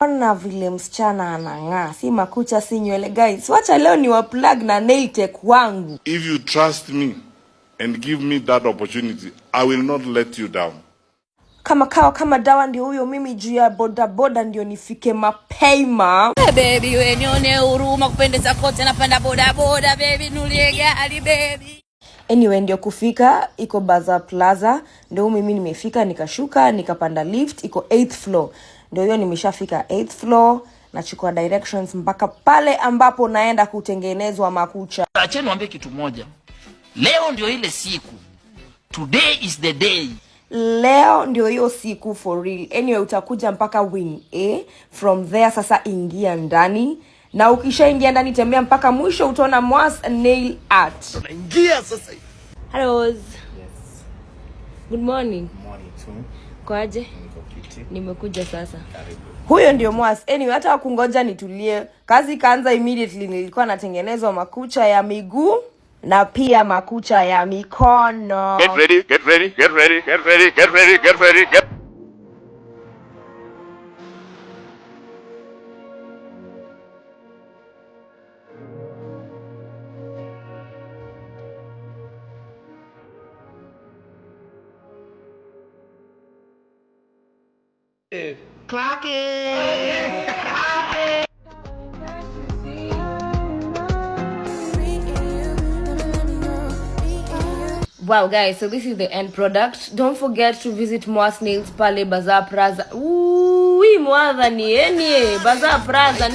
Ona vile msichana anang'aa, si makucha si nywele guys. Wacha leo ni wa plug na nail tech wangu. If you trust me and give me that opportunity, I will not let you down. Kama dawa ndio huyo mimi juu ya boda ndio nifike mapema. Baby we nione huruma kupendeza kote napanda boda baby nulie gari baby. Anyway ndio kufika iko Bazaar Plaza, ndio mimi nimefika nikashuka nikapanda lift iko 8th floor. Ndio hiyo nimeshafika 8th floor, nachukua directions mpaka pale ambapo naenda kutengenezwa makucha. Acha niwaambie kitu moja. Leo ndio ile siku. Today is the day. Leo ndio hiyo siku for real. Anyway utakuja mpaka wing A, from there sasa ingia ndani. Na ukishaingia ndani tembea mpaka mwisho utaona Mwas Nail Art. Tunaingia sasa. Hello. Yes. Good morning. Morning too. Kwaje? Niko kiti. Nimekuja sasa. Karibu. Huyo ndio Mwas. Anyway hata kungoja nitulie. Kazi kaanza immediately, nilikuwa natengenezwa makucha ya miguu na pia makucha ya mikono. Get ready, get ready, get ready, get ready, get ready, get ready, get Clock it. Wow guys, so this is the end product. Don't forget to visit Mwas Nails pale Bazaar Plaza. Uwi mwadha ni enie Bazaar Plaza.